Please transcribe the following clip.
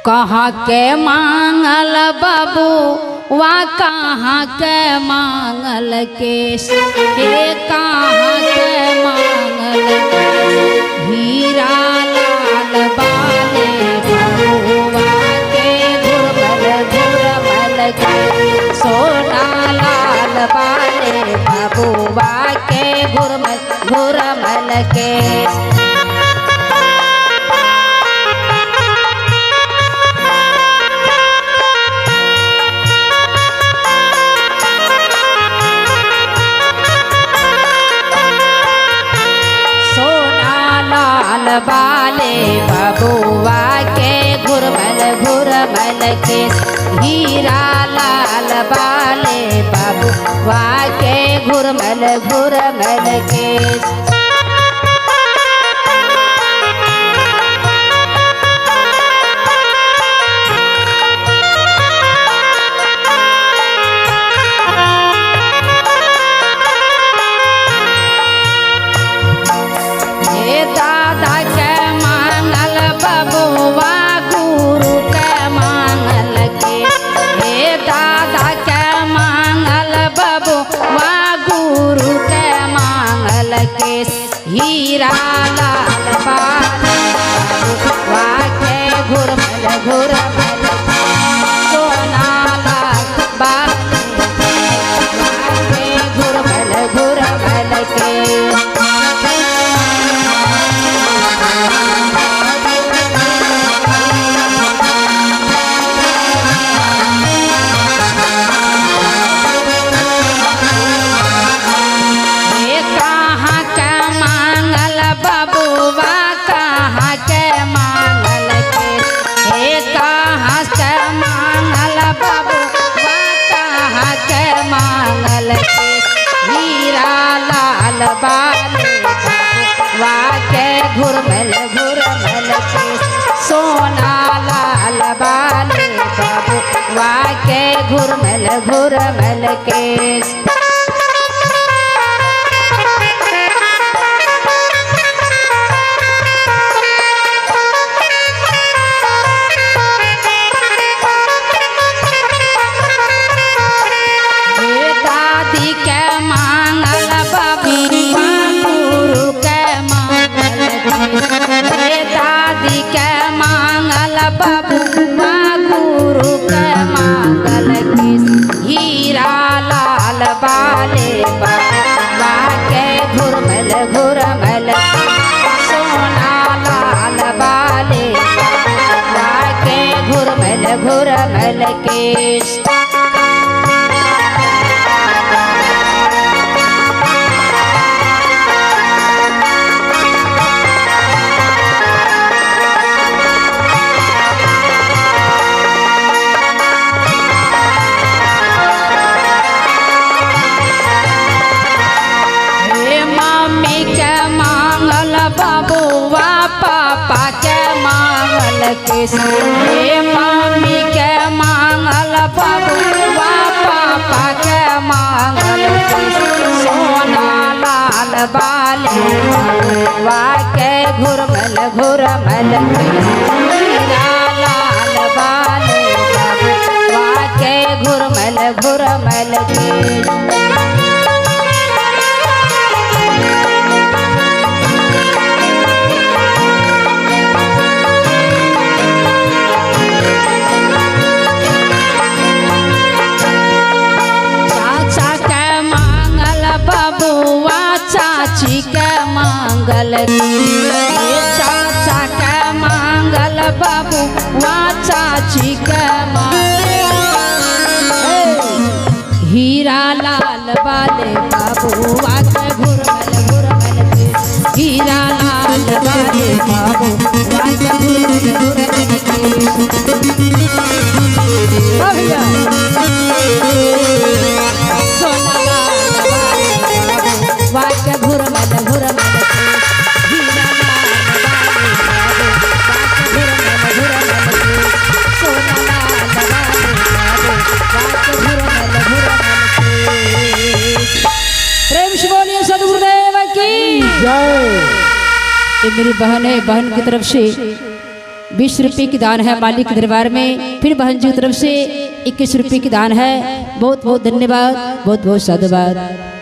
कहाँ के मांगल बाबू वा कहाँ के मांगल केश हे कहाँ के मांगल हीरा लाल बाले बबुआ के घुरमल के सोना लाल बाले बबुआ के घुरमल के बाले बबुआ के घुरमल के हीरा लाल बाले बबुआ के घुरमल के हीरा लाल बाले बबुआ के घुरमल सोना लाल बाले बबुआ के घुरमल के हीरा लाल बाले बबुआ के घुरमल के सोना लाल बाले बबुआ के घुरमल के दादी के मांगल बबुआ गुरु के मांगल के हीरा लाल बाले बबुआ के घुरमल सोना लाल बाले बबुआ के घुरमल के बबुआ पापा के मांगल के मम्मी के मांगल बबुआ पापा के मांगल के सोना लाल बाले बबुआ के घुरमल के हीरा लाल बाले बबुआ के घुरमल के चाची के मांगल चाचा के मांगल बबुआ चाची के हीरा लाल बाले बबुआ के घुरमल के हीरा लाल बाले बबुआ के घुरमल सोना लाल बबुआ के घुरमल हीरा लाल बाले बबुआ के सोना लाल बाले प्रेम से बोलिए सद्गुरुदेव की जय। मेरी बहन है, बहन की तरफ से 20 रुपये की दान है मालिक के दरबार में। फिर बहन जी की तरफ से 21 रुपये की दान है। बहुत बहुत धन्यवाद, बहुत बहुत साधुवाद।